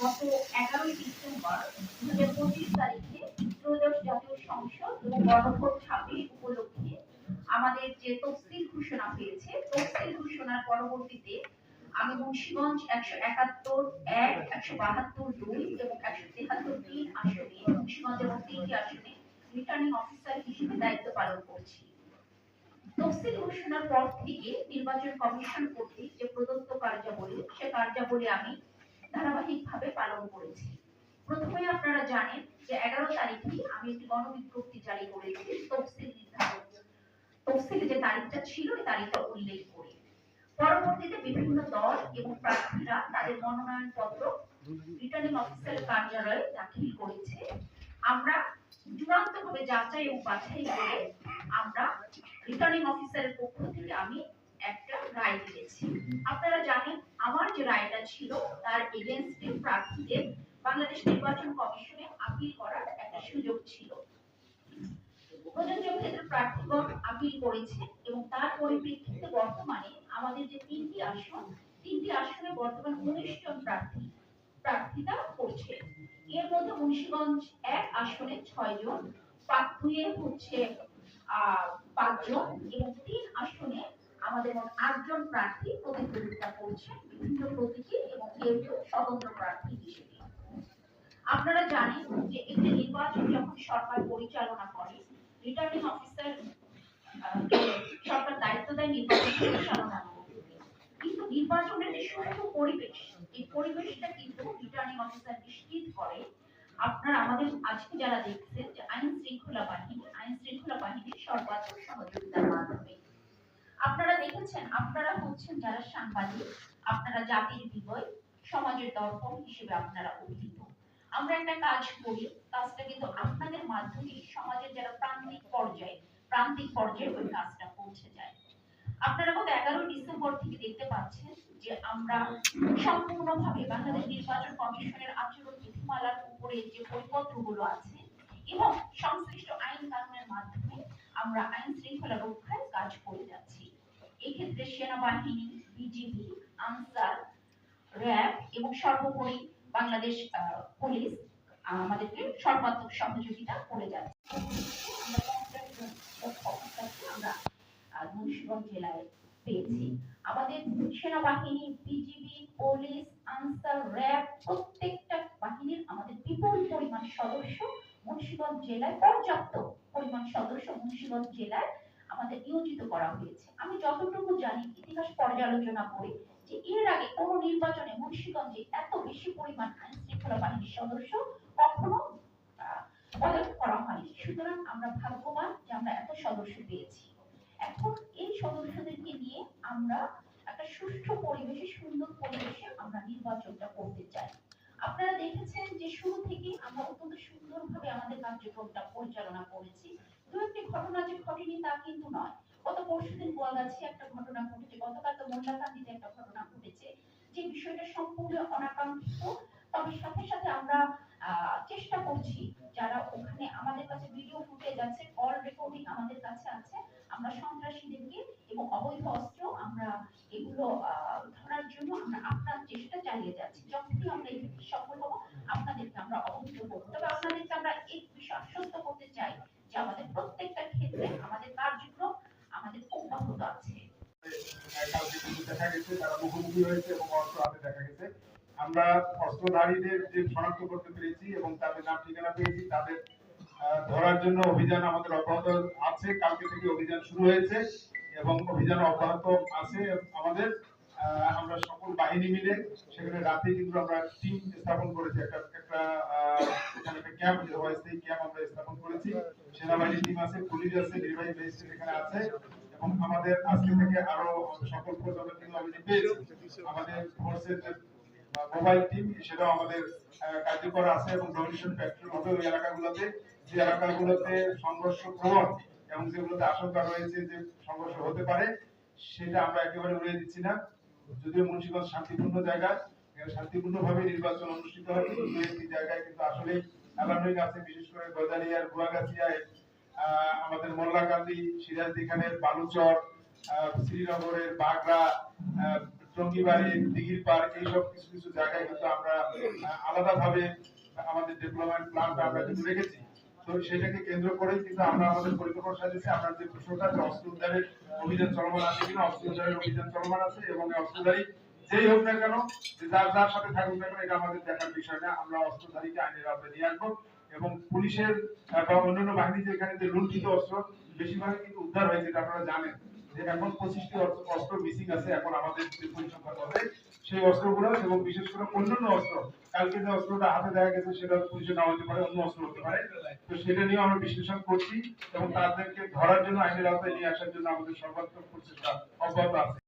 গত 11ই ডিসেম্বর 2025 তারিখে ত্রয়োদশ জাতীয় সংসদ এবং গণভোট 26 উপলক্ষে আমাদের যে তফসিল ঘোষণা হয়েছে, তফসিল ঘোষণার পরবর্তীতে আমি মুন্সিগঞ্জ 171 1, 172 2 এবং 173 3 আসনে মুন্সিগঞ্জ এবং 3টি আসনে রিটার্নিং অফিসার হিসেবে দায়িত্ব পালন করছি। তফসিল ঘোষণার পর থেকে নির্বাচন কমিশন কর্তৃক যে প্রদত্ত কার্যাবলী, সে কার্যাবলী আমি ধারাবাহিকভাবে পালন করেছি। প্রথমে আপনারা জানেন যে 11 তারিখে আমি একটি গণবিজ্ঞপ্তি জারি করেছি তফসিল নির্ধারণ, তফসিলে যে তারিখটা ছিল এই তারিখটা উল্লেখ করে। পরবর্তীতে বিভিন্ন দল এবং প্রার্থীরা তাদের মনোনয়ন পত্র রিটার্নিং অফিসারের কার্যালয়ে দাখিল করেছে। আমরা চূড়ান্তভাবে যাচাই এবং বাছাই করে আমরা রিটার্নিং অফিসারের পক্ষ থেকে আমি একটা রায় দিয়েছি। আপনারা জানেন আমার যে রায়টা ছিল তার এগেইনস্টে প্রার্থীদের বাংলাদেশ নির্বাচন কমিশনে আপিল করার একটা সুযোগ ছিল। প্রযোজ্য ক্ষেত্রে প্রার্থীগণ আপিল করেছে এবং তার পরিপ্রেক্ষিতে বর্তমানে আমাদের যে তিনটি আসনে বর্তমান 19 জন প্রার্থিতা করছে। এর মধ্যে মুন্সিগঞ্জ 1 আসনে 6 জন, পাকুড়ে হচ্ছে 5 জন এবং 3 আসনে আমাদের মোট 8 জন প্রার্থী প্রতিদ্বন্দ্বিতা করছে বিভিন্ন প্রতীকে এবং কেউ স্বতন্ত্র প্রার্থী হিসেবে। আপনারা জানেন যে একটি নির্বাচন যখন সরকার পরিচালনা করে, রিটার্নিং অফিসার সরকার দায়িত্ব দেয় নির্বাচন পরিচালনা করতে, কিন্তু নির্বাচনের যে সুষ্ঠু পরিবেশ, এই পরিবেশটা কিন্তু রিটার্নিং অফিসার নিশ্চিত করে। আপনারা আমাদের আজকে যারা দেখছেন যে আইন শৃঙ্খলা বাহিনীর সর্বাত্মক সহযোগিতার মাধ্যমে আপনারা দেখেছেন, আপনারা হচ্ছেন যারা সাংবাদিক, আপনারা জাতির হৃদয়, সমাজের দর্পণ হিসেবে আপনারা অভিহিত। আমরা একটা কাজ করি, কাজটা কিন্তু আপনাদের মাধ্যমে সমাজের যারা প্রান্তিক পর্যায়ে ওই কাজটা পৌঁছে যায়। আপনারা গত 11 ডিসেম্বর থেকে দেখতে পাচ্ছেন যে আমরা সম্পূর্ণভাবে বাংলাদেশ নির্বাচন কমিশনের আচরণ বিধিমালার উপরে যে পরিপত্রগুলো আছে এবং সংশ্লিষ্ট আইন কানুনের মাধ্যমে আমরা আইন শৃঙ্খলা রক্ষায় কাজ করে যাচ্ছি। এক্ষেত্রে সেনাবাহিনী, বিজিবি, আনসার, র্যাব এবং সর্বোপরি বাংলাদেশ পুলিশ আমাদেরকে সর্বাত্মক সহযোগিতা করে যাচ্ছে। আমরা মুন্সিগঞ্জ জেলায় পেয়েছি। আমাদের সেনাবাহিনী, বিজিবি, পুলিশ, আনসার, র্যাব প্রত্যেকটা বাহিনীর আমাদের বিপুল পরিমাণ সদস্য মুন্সিগঞ্জ জেলায়, পর্যাপ্ত পরিমাণ সদস্য মুন্সিগঞ্জ জেলায় আমাদের নিয়োজিত করা হয়েছে। আমি যতটুকু জানি, ইতিহাস পর্যালোচনা করে, যে এর আগে কোন নির্বাচনে মুন্সিগঞ্জে এত বেশি পরিমাণ আইন শৃঙ্খলা বাহিনীর সদস্য কখনো প্রয়োগ করা হয়নি। সুতরাং আমরা ভাগ্যবান যে আমরা এত সদস্য পেয়েছি। এখন এই সদস্যদেরকে নিয়ে আমরা একটা সুষ্ঠু পরিবেশে, সুন্দর পরিবেশে আমরা নির্বাচনটা করতে চাই। আপনারা দেখেছেন যে শুরু থেকে আমরা অত্যন্ত সুন্দরভাবে আমাদের কার্যক্রমটা পরিচালনা করেছি। দু একটি ঘটনা যে ঘটেনি তা কিন্তু নয়। গত পরশুদিন গোয়াগাছি একটা ঘটনা ঘটেছে, গতকাল তো মোল্লাকান্দিতে একটা ঘটনা ঘটেছে, যে বিষয়টা সম্পূর্ণ অনাকাঙ্ক্ষিত। তবে সাথে সাথে আমরা চেষ্টা করছি, যারা ওখানে আমাদের কাছে ভিডিও ফুটেজ আছে, কল রেকর্ডিং আমাদের কাছে আছে, আমরা সন্ত্রাসীদেরকে এবং অবৈধ অস্ত্র আমরা এগুলো ধরার জন্য আমরা আপনার চেষ্টা চালিয়ে যাচ্ছি। যখনই আমরা এই সফল হব আপনাদেরকে আমরা অবহিত করব। তবে আপনাদেরকে আমরা এই বিষয়ে আশ্বস্ত করতে চাই যে আমাদের প্রত্যেকটা ক্ষেত্রে আমাদের কার্যক্রম আমাদের অব্যাহত আছে। দেখা গেছে তারা মুখোমুখি হয়েছে এবং অস্ত্র হাতে দেখা গেছে। আমরা অস্ত্রধারীদের যে শনাক্ত করতে পেরেছি এবং তাদের নাম ঠিকানা পেয়েছি, তাদের ধরার জন্য অভিযান আমাদের অব্যাহত আছে। কালকে থেকে অভিযান শুরু হয়েছে এবং অভিযান অব্যাহত আছে আমাদের। আমরা সকল বাহিনী মিলে সেখানে রাতে কিন্তু আমরা টিম স্থাপন করেছি, একটা ক্যাম্প, অস্থায়ী ক্যাম্প আমরা স্থাপন করেছি। সেনাবাহিনী টিম আছে, পুলিশ আছে, নির্বাহী ম্যাজিস্ট্রেট এখানে আছে এবং আমাদের আজকে থেকে আরো সকল ফোর্স আমরা কিন্তু পেয়েছি। আমাদের ফোর্সের যে মোবাইল টিম সেটাও আমাদের কার্যকর আছে এবং ডমিনেশন ফ্যাক্টরি হবে ওই এলাকাগুলোতে, যে এলাকাগুলোতে সংঘর্ষ প্রবণ এবং যেগুলোতে আশঙ্কা রয়েছে যে সংঘর্ষ হতে পারে, সেটা আমরা একেবারে উড়িয়ে দিচ্ছি না। যদিও মুন্সিগঞ্জ শান্তিপূর্ণ জায়গা, শান্তিপূর্ণভাবে নির্বাচন অনুষ্ঠিত হয়, কিন্তু একটি জায়গায় কিন্তু আসলে অ্যালার্মিং আছে, বিশেষ করে গজারিয়ার গুয়াগাছিয়ায়, আমাদের মোল্লাকান্দি, সিরাজদিখানের বালুচর, শ্রীনগরের বাগড়া, টঙ্গিবাড়ি, দিঘির পার এইসব কিছু কিছু জায়গায় কিন্তু আমরা আলাদাভাবে আমাদের ডেভেলপমেন্ট প্ল্যানটা আমরা কিন্তু রেখেছি। তো সেটাকে কেন্দ্র করেই কিন্তু আমরা আমাদের পরিকল্পনা সাজিয়েছি। আপনার যে প্রশ্নটা যে অস্ত্র উদ্ধারের অভিযান চলমান আছে কিনা, অস্ত্র উদ্ধারের অভিযান চলমান আছে এবং এই অস্ত্রধারী যেই হোক না কেন, যে যার যার সাথে থাকুক না কেন, এটা আমাদের দেখার বিষয় না। আমরা অস্ত্রধারীকে আইনের আওতায় নিয়ে আসবো এবং পুলিশের বা অন্যান্য বাহিনী যে এখানে যে লুণ্ঠিত অস্ত্র বেশিরভাগই কিন্তু উদ্ধার হয়েছে, এটা আপনারা জানেন যে এখন 25টি অস্ত্র মিসিং আছে এখন আমাদের যে পরিসংখ্যান হবে সেই অস্ত্রগুলো, এবং বিশেষ করে অন্যান্য অস্ত্র, কালকে যে অস্ত্রটা হাতে দেখা গেছে সেটা পুলিশে না হতে পারে, অন্য অস্ত্র হতে পারে। তো সেটা নিয়ে আমরা বিশ্লেষণ করছি এবং তাদেরকে ধরার জন্য আইনের আওতায় নিয়ে আসার জন্য আমাদের সর্বাত্মক প্রচেষ্টা অব্যাহত আছে।